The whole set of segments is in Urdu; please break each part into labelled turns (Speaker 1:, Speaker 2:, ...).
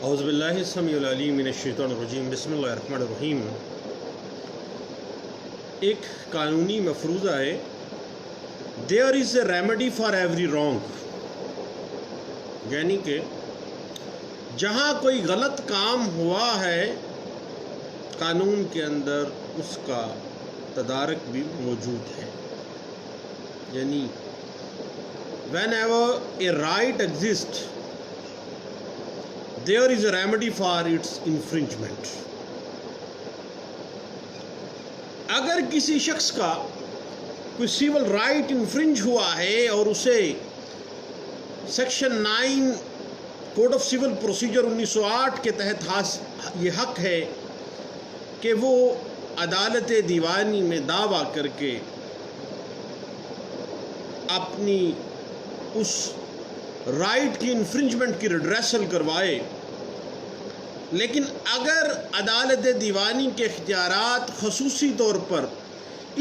Speaker 1: اعوذ باللہ السمیع العلیم من الشیطان الرجیم بسم اللہ الرحمن الرحیم۔ ایک قانونی مفروضہ ہے there is a remedy for every wrong، یعنی کہ جہاں کوئی غلط کام ہوا ہے قانون کے اندر اس کا تدارک بھی موجود ہے، یعنی whenever a right exists there is a remedy for its infringement۔ اگر کسی شخص کا کوئی سیول رائٹ انفرنج ہوا ہے اور اسے section 9 code of civil procedure 1908 کے تحت یہ حق ہے کہ وہ عدالت دیوانی میں دعویٰ کر کے اپنی اس رائٹ کی انفرنجمنٹ کی ریڈریسل کروائے، لیکن اگر عدالت دیوانی کے اختیارات خصوصی طور پر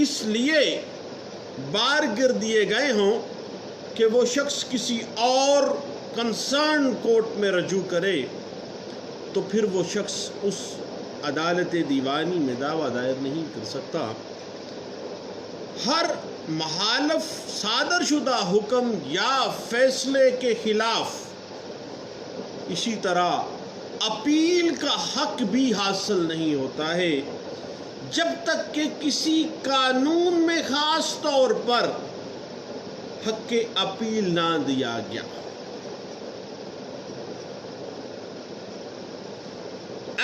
Speaker 1: اس لیے بار گر دیے گئے ہوں کہ وہ شخص کسی اور کنسرن کورٹ میں رجوع کرے، تو پھر وہ شخص اس عدالت دیوانی میں دعویٰ دائر نہیں کر سکتا۔ ہر مخالف صادر شدہ حکم یا فیصلے کے خلاف اسی طرح اپیل کا حق بھی حاصل نہیں ہوتا ہے جب تک کہ کسی قانون میں خاص طور پر حق اپیل نہ دیا گیا۔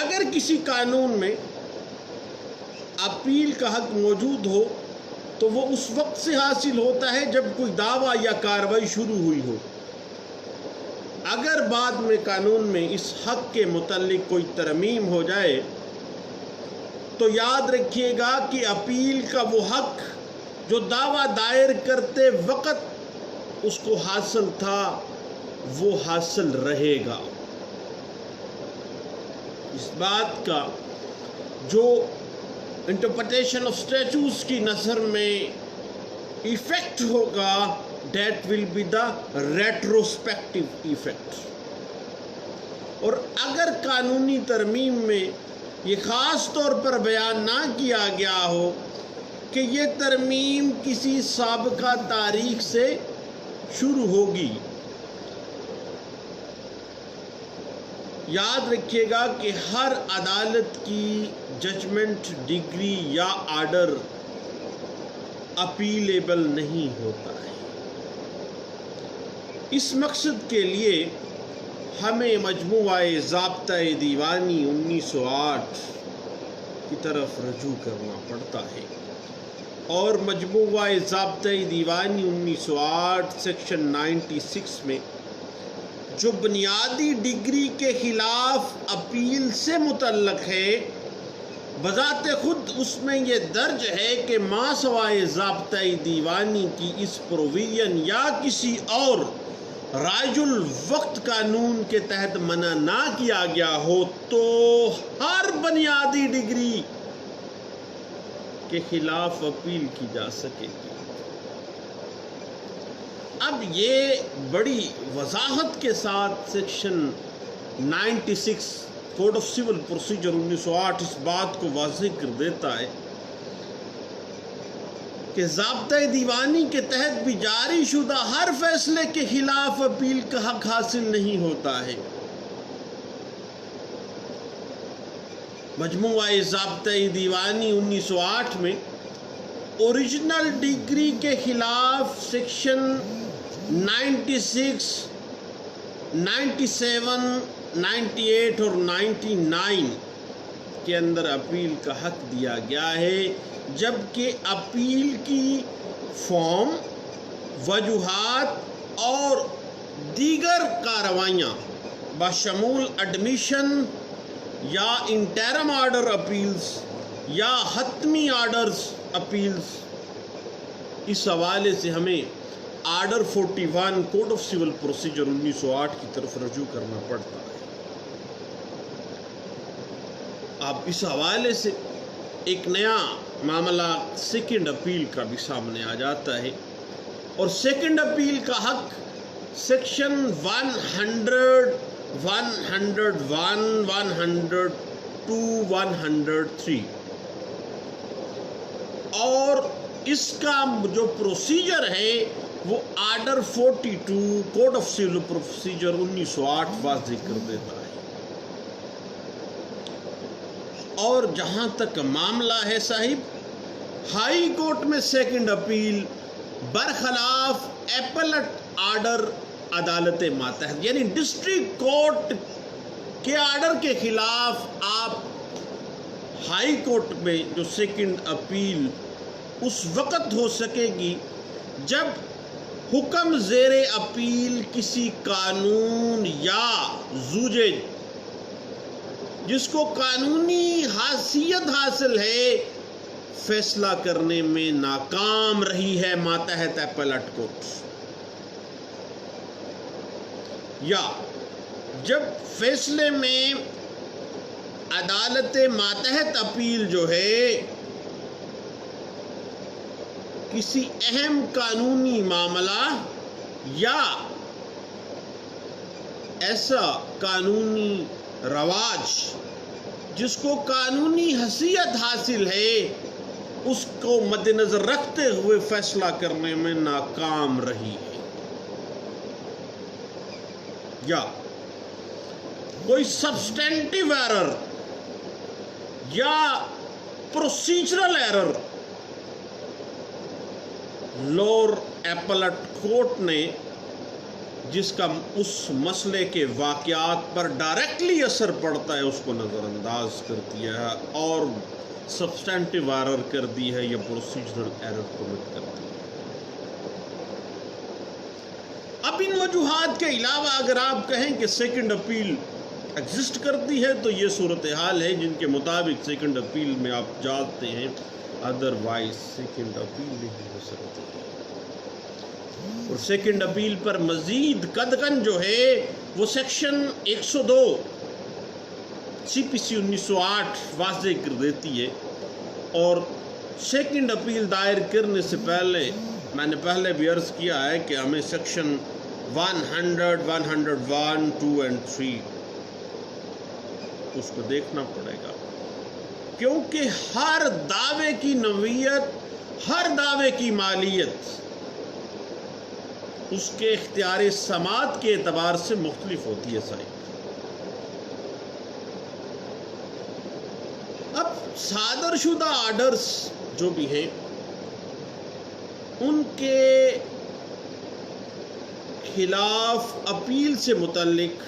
Speaker 1: اگر کسی قانون میں اپیل کا حق موجود ہو تو وہ اس وقت سے حاصل ہوتا ہے جب کوئی دعویٰ یا کارروائی شروع ہوئی ہو۔ اگر بعد میں قانون میں اس حق کے متعلق کوئی ترمیم ہو جائے تو یاد رکھیے گا کہ اپیل کا وہ حق جو دعویٰ دائر کرتے وقت اس کو حاصل تھا وہ حاصل رہے گا۔ اس بات کا جو انٹرپریٹیشن آف اسٹیچوز کی نظر میں ایفیکٹ ہوگا that will be the retrospective effect۔ اور اگر قانونی ترمیم میں یہ خاص طور پر بیان نہ کیا گیا ہو کہ یہ ترمیم کسی سابقہ تاریخ سے شروع ہوگی، یاد رکھیے گا کہ ہر عدالت کی ججمنٹ، ڈگری یا آرڈر اپیلیبل نہیں ہوتا ہے۔ اس مقصد کے لیے ہمیں مجموعہ ضابطۂ دیوانی 1908 کی طرف رجوع کرنا پڑتا ہے، اور مجموعہ ضابطۂ دیوانی 1908 سیکشن 96 میں جو بنیادی ڈگری کے خلاف اپیل سے متعلق ہے، بذات خود اس میں یہ درج ہے کہ ما سوائے ضابطۂ دیوانی کی اس پروویژن یا کسی اور رائج الوقت قانون کے تحت منع نہ کیا گیا ہو تو ہر بنیادی ڈگری کے خلاف اپیل کی جا سکے گی۔ اب یہ بڑی وضاحت کے ساتھ section 96 code of civil procedure 1908 اس بات کو واضح کر دیتا ہے کہ ضابطۂ دیوانی کے تحت بھی جاری شدہ ہر فیصلے کے خلاف اپیل کا حق حاصل نہیں ہوتا ہے۔ مجموعہ ضابطۂ دیوانی 1908 میں اوریجنل ڈگری کے خلاف سیکشن 96، 97، 98 اور 99 کے اندر اپیل کا حق دیا گیا ہے، جبکہ اپیل کی فارم، وجوہات اور دیگر کارروائیاں بشمول ایڈمیشن یا انٹرم آرڈر اپیلز یا حتمی آرڈرز اپیلز، اس حوالے سے ہمیں order 41 code of civil procedure 1908 کی طرف رجوع کرنا پڑتا ہے۔ اب اس حوالے سے ایک نیا معاملہ سیکنڈ اپیل کا بھی سامنے آ جاتا ہے، اور سیکنڈ اپیل کا حق سیکشن 101, 102, 103 اور اس کا جو پروسیجر ہے وہ order 42 code of civil procedure 1908 واضح کر دیتا ہے۔ اور جہاں تک معاملہ ہے صاحب، ہائی کورٹ میں سیکنڈ اپیل برخلاف ایپلٹ آرڈر عدالت ماتحت، یعنی ڈسٹرکٹ کورٹ کے آرڈر کے خلاف آپ ہائی کورٹ میں جو سیکنڈ اپیل اس وقت ہو سکے گی جب حکم زیر اپیل کسی قانون یا زوجے جس کو قانونی حیثیت حاصل ہے فیصلہ کرنے میں ناکام رہی ہے ماتحت ایپلٹ کورٹ، یا جب فیصلے میں عدالت ماتحت اپیل جو ہے کسی اہم قانونی معاملہ یا ایسا قانونی رواج جس کو قانونی حیثیت حاصل ہے اس کو مد نظر رکھتے ہوئے فیصلہ کرنے میں ناکام رہی ہے، یا کوئی سبسٹینٹیو ایرر یا procedural error lower applet court نے جس کا اس مسئلے کے واقعات پر ڈائریکٹلی اثر پڑتا ہے اس کو نظر انداز کر دیا ہے اور سبسٹینٹیو ایرر کر دی ہے یا پروسیجرل ایرر کمٹ کر دی ہے۔ اب ان وجوہات کے علاوہ اگر آپ کہیں کہ سیکنڈ اپیل ایگزسٹ کرتی ہے تو یہ صورتحال ہے جن کے مطابق سیکنڈ اپیل میں آپ جانتے ہیں، ادروائز سیکنڈ اپیل نہیں ہو سکتی ہے۔ اور سیکنڈ اپیل پر مزید قدغن جو ہے وہ سیکشن 102 سی پی سی 1908 واضح کر دیتی ہے، اور سیکنڈ اپیل دائر کرنے سے پہلے میں نے پہلے بھی عرض کیا ہے کہ ہمیں سیکشن 100, 101, 2 and 3 اس کو دیکھنا پڑے گا، کیونکہ ہر دعوے کی نوعیت، ہر دعوے کی مالیت اس کے اختیار سماعت کے اعتبار سے مختلف ہوتی ہے صاحب۔ اب صادر شدہ آرڈرز جو بھی ہیں ان کے خلاف اپیل سے متعلق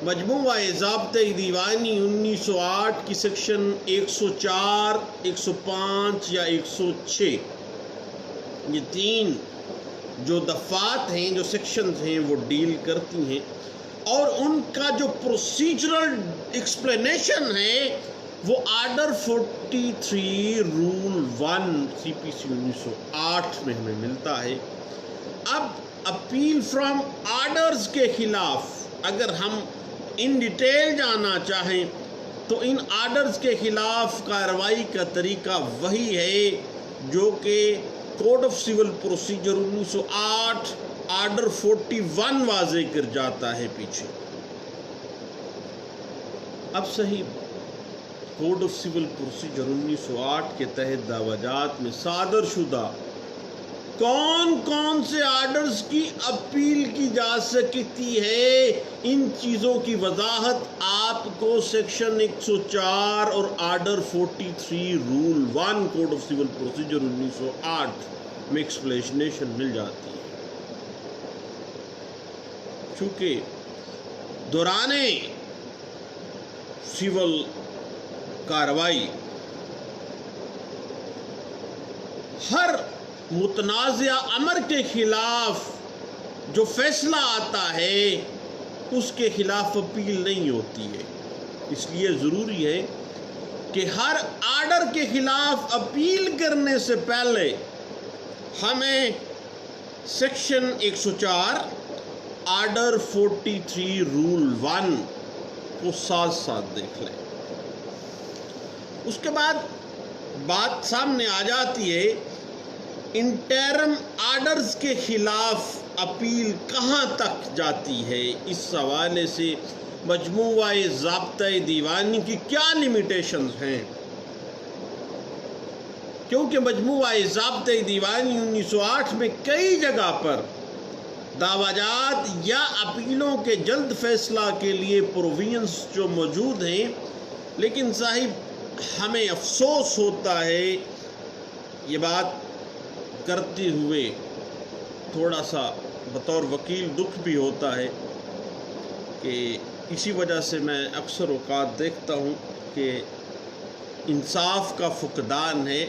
Speaker 1: مجموعہ ضابطۂ دیوانی 1908 کی سیکشن 104, 105 یا 106 یہ تین جو دفعات ہیں، جو سیکشنز ہیں وہ ڈیل کرتی ہیں، اور ان کا جو پروسیجرل ایکسپلینیشن ہے وہ آرڈر 43 رول 1 سی پی سی 1908 میں ہمیں ملتا ہے۔ اب اپیل فرام آرڈرز کے خلاف اگر ہم ان ڈیٹیل جانا چاہیں تو ان آرڈرز کے خلاف کارروائی کا طریقہ وہی ہے جو کہ code of civil procedure 1908 order 41 واضح کر جاتا ہے پیچھے۔ اب صحیح کوڈ آف سول پروسیجر 1908 کے تحت دعویٰجات میں صادر شدہ کون کون سے آرڈرز کی اپیل کی جا سکتی ہے، ان چیزوں کی وضاحت آپ کو سیکشن 104 اور order 43 rule 1 code of civil procedure 1908 میں ایکسپلینیشن مل جاتی ہے۔ چونکہ دوران سول کارروائی ہر متنازع امر کے خلاف جو فیصلہ آتا ہے اس کے خلاف اپیل نہیں ہوتی ہے، اس لیے ضروری ہے کہ ہر آرڈر کے خلاف اپیل کرنے سے پہلے ہمیں سیکشن 104 آرڈر 43 رول 1 کو ساتھ ساتھ دیکھ لیں۔ اس کے بعد بات سامنے آ جاتی ہے انٹرم آرڈرز کے خلاف اپیل کہاں تک جاتی ہے، اس حوالے سے مجموعہ ضابطۂ دیوانی کی کیا لمیٹیشنز ہیں، کیونکہ مجموعہ ضابطۂ دیوانی 1908 میں کئی جگہ پر دعویٰ جات یا اپیلوں کے جلد فیصلہ کے لیے پروویژنز جو موجود ہیں، لیکن صاحب ہمیں افسوس ہوتا ہے، یہ بات کرتے ہوئے تھوڑا سا بطور وکیل دکھ بھی ہوتا ہے کہ اسی وجہ سے میں اکثر اوقات دیکھتا ہوں کہ انصاف کا فقدان ہے،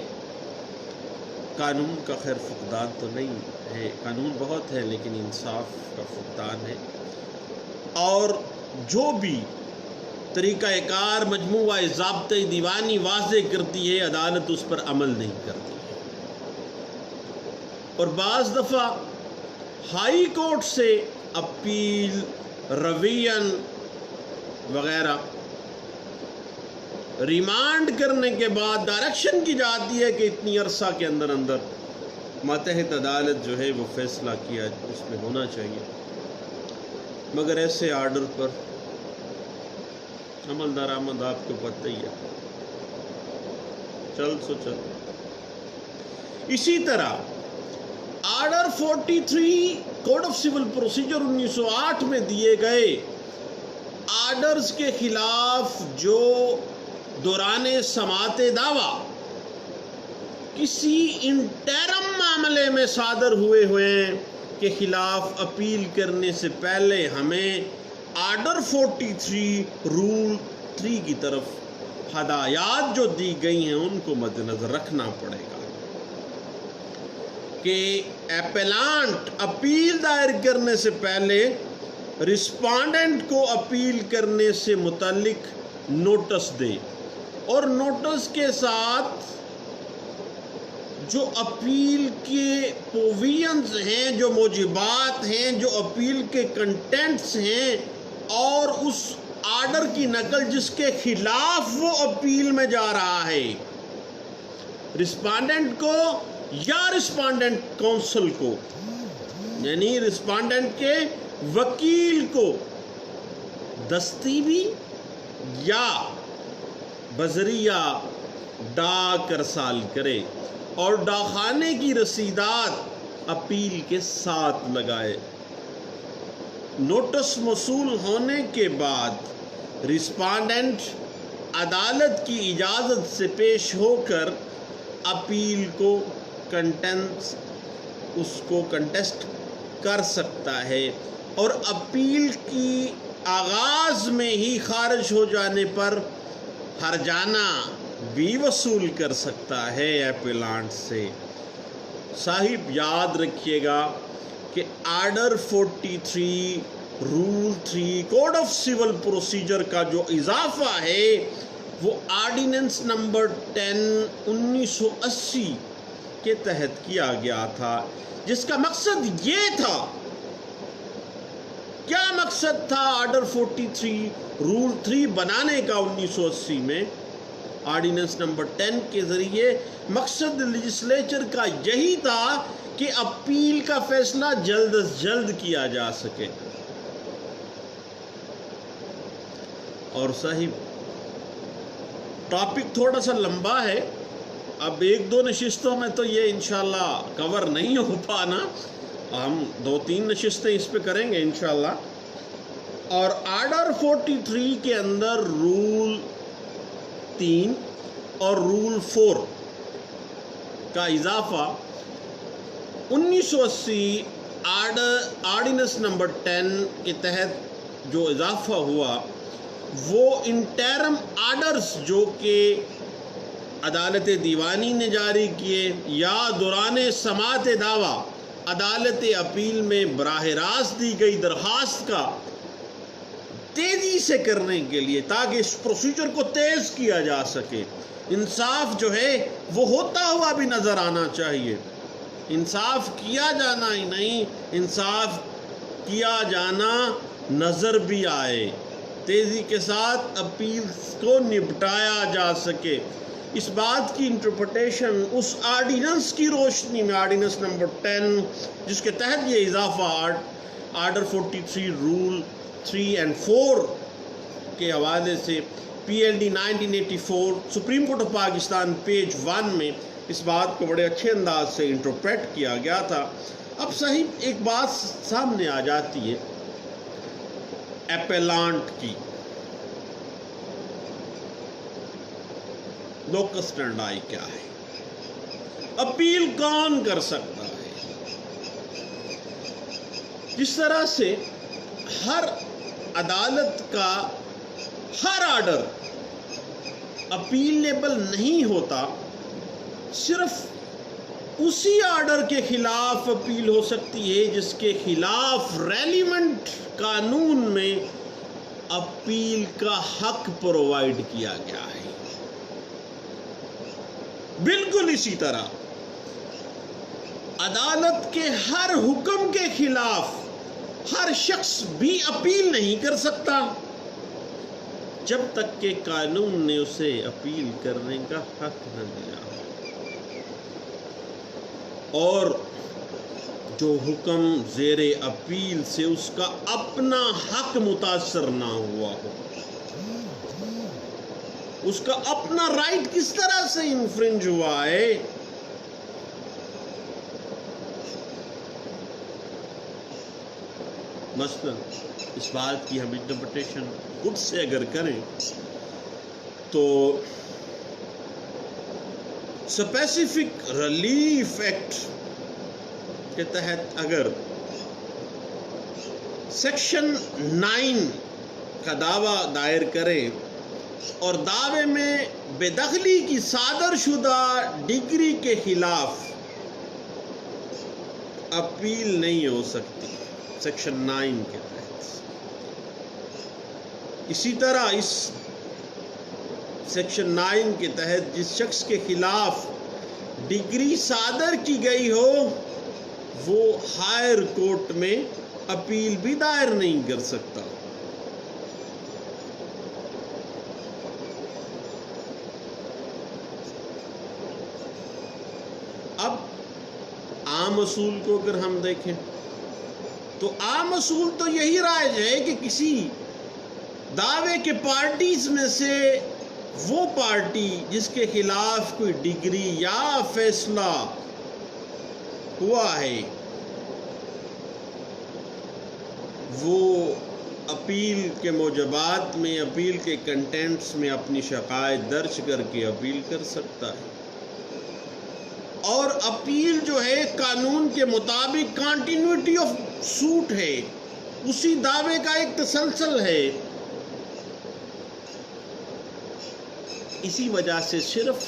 Speaker 1: قانون کا خیر فقدان تو نہیں ہے، قانون بہت ہے لیکن انصاف کا فقدان ہے، اور جو بھی طریقہ کار مجموعہ ضابطۂ دیوانی واضح کرتی ہے عدالت اس پر عمل نہیں کرتی ہے، اور بعض دفعہ ہائی کورٹ سے اپیل، ریویژن وغیرہ ریمانڈ کرنے کے بعد ڈائریکشن کی جاتی ہے کہ اتنی عرصہ کے اندر اندر ماتحت عدالت جو ہے وہ فیصلہ کیا اس میں ہونا چاہیے، مگر ایسے آرڈر پر عمل درآمد آپ کو پتہ ہی ہے، چل سو چل۔ اسی طرح order 43 code of civil procedure 1908 میں دیے گئے آرڈرز کے خلاف جو دوران سماعت دعویٰ کسی انٹرم معاملے میں صادر ہوئے ہیں کے خلاف اپیل کرنے سے پہلے ہمیں آرڈر 43 رول 3 کی طرف ہدایات جو دی گئی ہیں ان کو مد نظر رکھنا پڑے گا کہ ایپلانٹ اپیل دائر کرنے سے پہلے رسپانڈنٹ کو اپیل کرنے سے متعلق نوٹس دے، اور نوٹس کے ساتھ جو اپیل کے پروویژنز ہیں، جو موجبات ہیں، جو اپیل کے کنٹینٹس ہیں، اور اس آرڈر کی نقل جس کے خلاف وہ اپیل میں جا رہا ہے، رسپانڈنٹ کو یا رسپانڈنٹ کونسل کو، یعنی رسپانڈنٹ کے وکیل کو دستی بھی یا بذریعہ ڈاک ارسال کرے، اور ڈاکخانے کی رسیدات اپیل کے ساتھ لگائے۔ نوٹس موصول ہونے کے بعد رسپانڈنٹ عدالت کی اجازت سے پیش ہو کر اپیل کو کنٹیسٹ کر سکتا ہے، اور اپیل کی آغاز میں ہی خارج ہو جانے پر ہرجانہ بھی وصول کر سکتا ہے ایپلانٹ سے۔ صاحب یاد رکھیے گا کہ order 43 rule 3 code of civil procedure کا جو اضافہ ہے وہ آرڈیننس نمبر 10 1980 کے تحت کیا گیا تھا، جس کا مقصد یہ تھا، کیا مقصد تھا آرڈر 43 رول 3 بنانے کا 1980 میں آرڈیننس نمبر 10 کے ذریعے؟ مقصد لیجسلیچر کا یہی تھا کہ اپیل کا فیصلہ جلد از جلد کیا جا سکے۔ اور صاحب ٹاپک تھوڑا سا لمبا ہے، اب 1-2 نشستوں میں تو یہ انشاءاللہ کور نہیں ہو پانا، ہم 2-3 نشستیں اس پہ کریں گے انشاءاللہ۔ اور آرڈر 43 کے اندر رول 3 اور رول 4 کا اضافہ 1980 آرڈیننس نمبر 10 کے تحت جو اضافہ ہوا وہ انٹرم آرڈرز جو کہ عدالت دیوانی نے جاری کیے یا دوران سماعت دعویٰ عدالت اپیل میں براہ راست دی گئی درخواست کا تیزی سے کرنے کے لیے، تاکہ اس پروسیجر کو تیز کیا جا سکے۔ انصاف جو ہے وہ ہوتا ہوا بھی نظر آنا چاہیے، انصاف کیا جانا ہی نہیں، انصاف کیا جانا نظر بھی آئے، تیزی کے ساتھ اپیل کو نپٹایا جا سکے۔ اس بات کی انٹرپریٹیشن اس آرڈیننس کی روشنی میں، آرڈیننس نمبر 10 جس کے تحت یہ اضافہ آرڈر 43 رول 3 and 4 کے حوالے سے PLD 1984 supreme court of Pakistan page 1 میں اس بات کو بڑے اچھے انداز سے انٹرپریٹ کیا گیا تھا. اب صحیح ایک بات سامنے آ جاتی ہے ایپیلانٹ کی، لوکس سٹینڈائی کیا ہے، اپیل کون کر سکتا ہے. جس طرح سے ہر عدالت کا ہر آرڈر اپیلیبل نہیں ہوتا، صرف اسی آرڈر کے خلاف اپیل ہو سکتی ہے جس کے خلاف ریلیونٹ قانون میں اپیل کا حق پرووائڈ کیا گیا ہے. بالکل اسی طرح عدالت کے ہر حکم کے خلاف ہر شخص بھی اپیل نہیں کر سکتا جب تک کہ قانون نے اسے اپیل کرنے کا حق نہ دیا، اور جو حکم زیر اپیل سے اس کا اپنا حق متاثر نہ ہوا ہو، اس کا اپنا رائٹ کس طرح سے انفرنج ہوا ہے. مثلا اس بات کی ہم انٹرپریٹیشن خود سے اگر کریں تو اسپیسیفک ریلیف ایکٹ کے تحت اگر سیکشن 9 کا دعویٰ دائر کریں اور دعوے میں بے دخلی کی صادر شدہ ڈگری کے خلاف اپیل نہیں ہو سکتی سیکشن 9 کے تحت. اسی طرح اس سیکشن 9 کے تحت جس شخص کے خلاف ڈگری صادر کی گئی ہو وہ ہائر کورٹ میں اپیل بھی دائر نہیں کر سکتا. اب عام اصول کو اگر ہم دیکھیں تو عام اصول تو یہی رائج ہے کہ کسی دعوے کے پارٹیز میں سے وہ پارٹی جس کے خلاف کوئی ڈگری یا فیصلہ ہوا ہے وہ اپیل کے موجبات میں، اپیل کے کنٹینٹس میں اپنی شکایت درج کر کے اپیل کر سکتا ہے. اور اپیل جو ہے قانون کے مطابق کنٹینیوٹی آف سوٹ ہے، اسی دعوے کا ایک تسلسل ہے. اسی وجہ سے صرف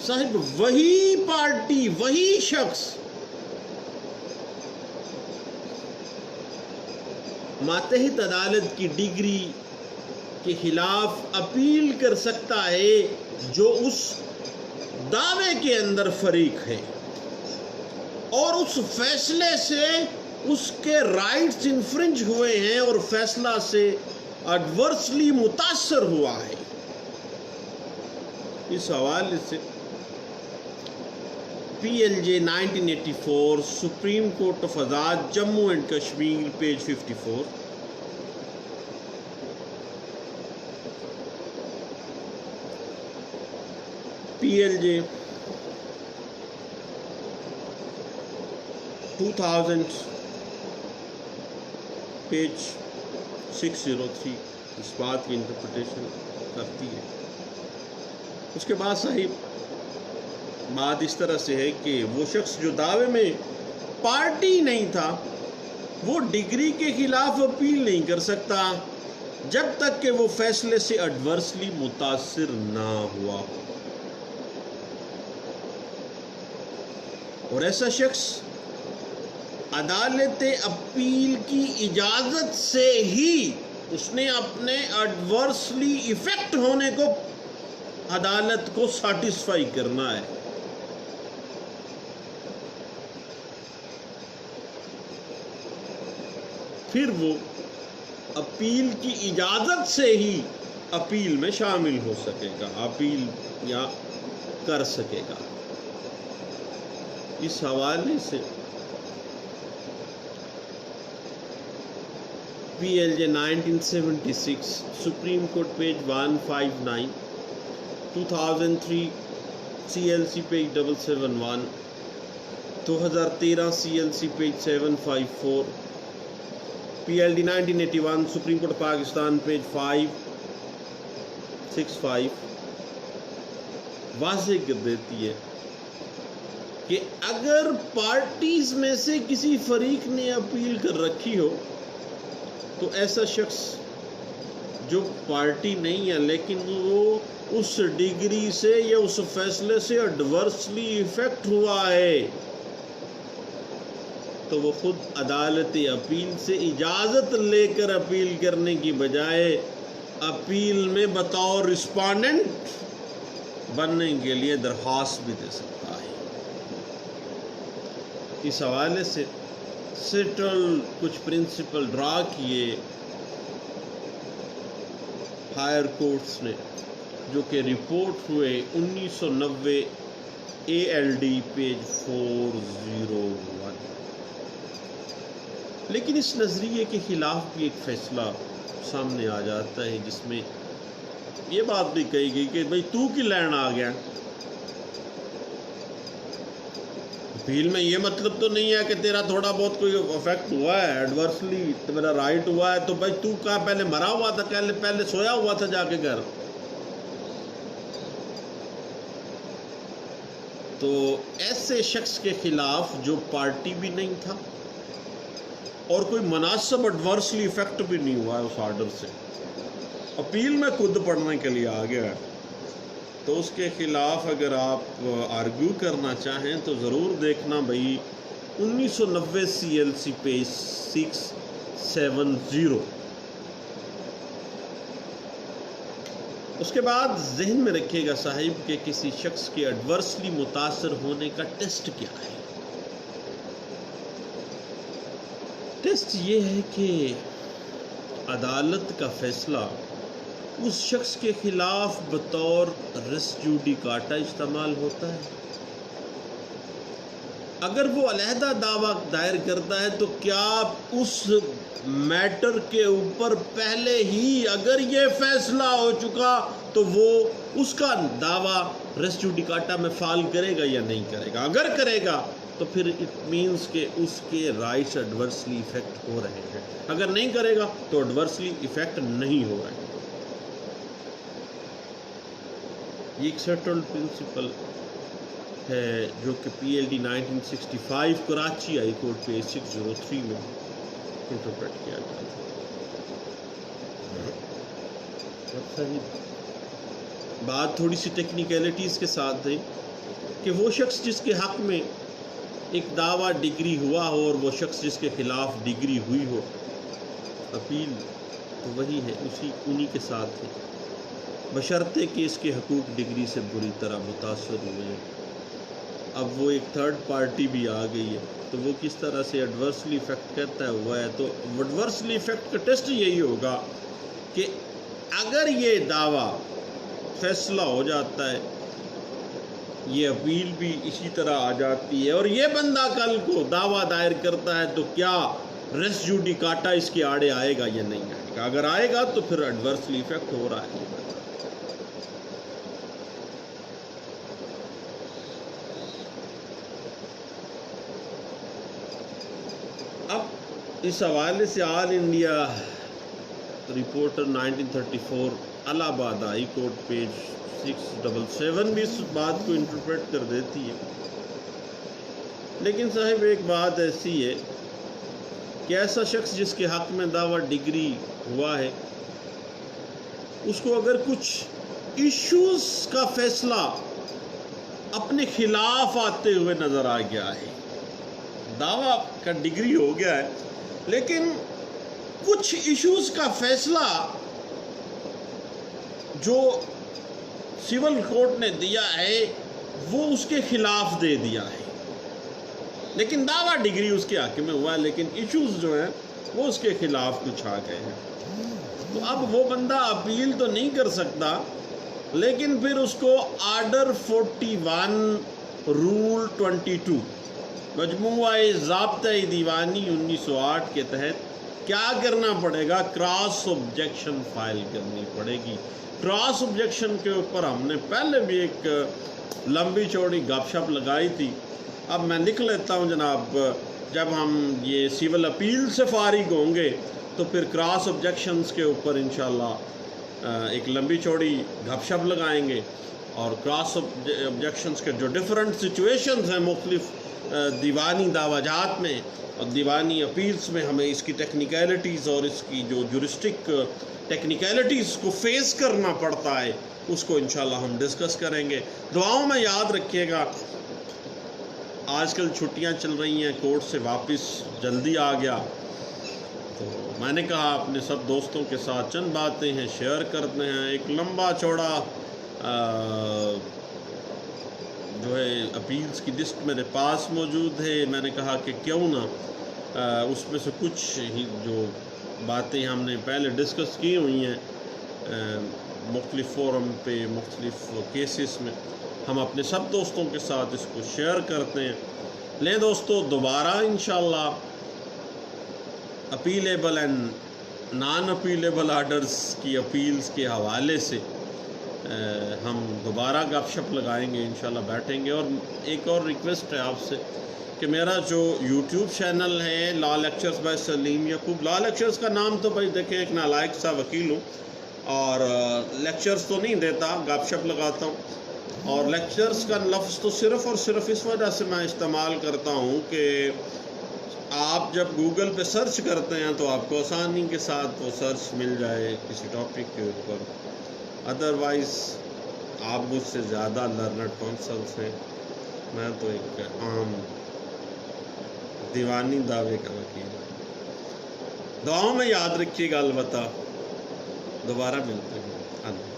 Speaker 1: صاحب وہی پارٹی، وہی شخص ماتحت عدالت کی ڈگری کے خلاف اپیل کر سکتا ہے جو اس دعوے کے اندر فریق ہے اور اس فیصلے سے اس کے رائٹس انفرنج ہوئے ہیں اور فیصلہ سے ایڈورسلی متاثر ہوا ہے. اس حوالے سے PLJ 1984 supreme court of Azad Jammu and Kashmir page 54 PLJ 2000 page 603 اس بات کی انٹرپریٹیشن کرتی ہے. اس کے بعد صاحب بات اس طرح سے ہے کہ وہ شخص جو دعوے میں پارٹی نہیں تھا وہ ڈگری کے خلاف اپیل نہیں کر سکتا جب تک کہ وہ فیصلے سے ایڈورسلی متاثر نہ ہوا ہو، اور ایسا شخص عدالت اپیل کی اجازت سے ہی اس نے اپنے ایڈورسلی ایفیکٹ ہونے کو عدالت کو سیٹسفائی کرنا ہے. پھر وہ اپیل کی اجازت سے ہی اپیل میں شامل ہو سکے گا، اپیل یا کر سکے گا۔ اس حوالے سے P L J 1976 supreme court page 159، 2003 C L C page 771، 2013 C L C page 754، P L D 1981 supreme court Pakistan page 565 واضح کر دیتی ہے کہ اگر پارٹیز میں سے کسی فریق نے اپیل کر رکھی ہو تو ایسا شخص جو پارٹی نہیں ہے لیکن وہ اس ڈگری سے یا اس فیصلے سے ایڈورسلی افیکٹ ہوا ہے تو وہ خود عدالت اپیل سے اجازت لے کر اپیل کرنے کی بجائے اپیل میں بطور رسپونڈنٹ بننے کے لیے درخواست بھی دے سکتا ہے۔ اس حوالے سے سیٹل کچھ پرنسپل ڈرا کیے ہائر کورٹس نے، جو کہ رپورٹ ہوئے 1990 اے ایل ڈی پیج 401۔ لیکن اس نظریے کے خلاف بھی ایک فیصلہ سامنے آ جاتا ہے جس میں یہ بات بھی کہی گئی کہ بھئی تو کی لین آ گیا، اپیل میں یہ مطلب تو نہیں ہے کہ تیرا تھوڑا بہت کوئی افیکٹ ہوا ہے، ایڈورسلی میرا رائٹ ہوا ہے، تو بھائی تو کہاں پہلے مرا ہوا تھا، پہلے سویا ہوا تھا جا کے گھر۔ تو ایسے شخص کے خلاف جو پارٹی بھی نہیں تھا اور کوئی مناسب ایڈورسلی افیکٹ بھی نہیں ہوا ہے اس آرڈر سے، اپیل میں خود پڑھنے کے لیے آ گیا ہے، تو اس کے خلاف اگر آپ آرگیو کرنا چاہیں تو ضرور دیکھنا بھئی 1990 سی ایل سی پیج 670۔ اس کے بعد ذہن میں رکھیے گا صاحب کہ کسی شخص کے ایڈورسلی متاثر ہونے کا ٹیسٹ کیا ہے۔ ٹیسٹ یہ ہے کہ عدالت کا فیصلہ اس شخص کے خلاف بطور ریس جوڈیکاٹا استعمال ہوتا ہے۔ اگر وہ علیحدہ دعویٰ دائر کرتا ہے تو کیا اس میٹر کے اوپر پہلے ہی اگر یہ فیصلہ ہو چکا تو وہ اس کا دعویٰ ریس جوڈیکاٹا میں فعال کرے گا یا نہیں کرے گا؟ اگر کرے گا تو پھر اٹ مینس کہ اس کے رائٹس ایڈورسلی افیکٹ ہو رہے ہیں، اگر نہیں کرے گا تو ایڈورسلی افیکٹ نہیں ہو رہے ہیں۔ یہ ایک سیٹلڈ پرنسپل ہے جو کہ پی L D 1965 Karachi high court page 603 میں انٹرپریٹ کیا گیا تھا۔ بات تھوڑی سی ٹیکنیکلٹیز کے ساتھ ہے کہ وہ شخص جس کے حق میں ایک دعویٰ ڈگری ہوا ہو اور وہ شخص جس کے خلاف ڈگری ہوئی ہو، اپیل تو وہی ہے، انہی کے ساتھ ہے، بشرطے کہ اس کے حقوق ڈگری سے بری طرح متاثر ہوئے ہیں۔ اب وہ ایک تھرڈ پارٹی بھی آ گئی ہے تو وہ کس طرح سے ایڈورسلی افیکٹ کرتا ہے ہوا ہے، تو ایڈورسلی افیکٹ کا ٹیسٹ یہی ہوگا کہ اگر یہ دعویٰ فیصلہ ہو جاتا ہے، یہ اپیل بھی اسی طرح آ جاتی ہے اور یہ بندہ کل کو دعویٰ دائر کرتا ہے تو کیا ریس جوڈیکاٹا اس کے آڑے آئے گا یا نہیں آئے گا؟ اگر آئے گا تو پھر ایڈورسلی افیکٹ ہو رہا ہے۔ اب اس حوالے سے آل انڈیا رپورٹر 1934 الہ آباد ہائی کورٹ پیج 677 بھی اس بات کو انٹرپریٹ کر دیتی ہے۔ لیکن صاحب ایک بات ایسی ہے کہ ایسا شخص جس کے حق میں دعویٰ ڈگری ہوا ہے، اس کو اگر کچھ ایشوز کا فیصلہ اپنے خلاف آتے ہوئے نظر آ گیا ہے، دعویٰ کا ڈگری ہو گیا ہے لیکن کچھ ایشوز کا فیصلہ جو سول کورٹ نے دیا ہے وہ اس کے خلاف دے دیا ہے، لیکن دعویٰ ڈگری اس کے حق میں ہوا ہے لیکن ایشوز جو ہیں وہ اس کے خلاف کچھ آ گئے ہیں، تو تو اب وہ بندہ اپیل تو نہیں کر سکتا، لیکن پھر اس کو آرڈر 41 رول 22 مجموعہ ضابطۂ دیوانی 1908 کے تحت کیا کرنا پڑے گا؟ کراس آبجیکشن فائل کرنی پڑے گی۔ کراس آبجیکشن کے اوپر ہم نے پہلے بھی ایک لمبی چوڑی گپ شپ لگائی تھی۔ اب میں لکھ لیتا ہوں جناب، جب ہم یہ سول اپیل سے فارغ ہوں گے تو پھر کراس آبجیکشنز کے اوپر انشاءاللہ ایک لمبی چوڑی گپ شپ لگائیں گے، اور کراس آبجیکشنز کے جو ڈیفرنٹ سچویشنز ہیں مختلف دیوانی دعویٰ جات میں اور دیوانی اپیلز میں، ہمیں اس کی ٹیکنیکلٹیز اور اس کی جو جورسٹک ٹیکنیکلٹیز کو فیس کرنا پڑتا ہے اس کو انشاءاللہ ہم ڈسکس کریں گے۔ دعاؤں میں یاد رکھیے گا، آج کل چھٹیاں چل رہی ہیں، کورٹ سے واپس جلدی آ گیا، تو میں نے کہا اپنے سب دوستوں کے ساتھ چند باتیں ہیں شیئر کرتے ہیں۔ ایک لمبا چوڑا جو ہے اپیلز کی لسٹ میرے پاس موجود ہے، میں نے کہا کہ کیوں نہ اس میں سے کچھ ہی جو باتیں ہم نے پہلے ڈسکس کی ہوئی ہیں مختلف فورم پہ، مختلف کیسز میں، ہم اپنے سب دوستوں کے ساتھ اس کو شیئر کرتے ہیں۔ لیں دوستو، دوبارہ انشاءاللہ اپیلیبل اینڈ نان اپیلیبل آرڈرز کی اپیلز کے حوالے سے ہم دوبارہ گپ شپ لگائیں گے، انشاءاللہ بیٹھیں گے۔ اور ایک اور ریکویسٹ ہے آپ سے کہ میرا جو یوٹیوب چینل ہے law lectures by Salim Yaqub, law lectures کا نام تو بھائی دیکھیں ایک نالائق سا وکیل ہوں، اور لیکچرز تو نہیں دیتا، گپ شپ لگاتا ہوں، اور لیکچرز کا لفظ تو صرف اور صرف اس وجہ سے میں استعمال کرتا ہوں کہ آپ جب گوگل پہ سرچ کرتے ہیں تو آپ کو آسانی کے ساتھ وہ سرچ مل جائے کسی ٹاپک کے اوپر۔ ادروائز آپ مجھ سے زیادہ لرنڈ کونسلس ہیں، میں تو ایک عام دیوانی دعوے کا وکیل۔ دعاؤں میں یاد رکھیے گا، البتہ دوبارہ ملتے ہیں۔ اللہ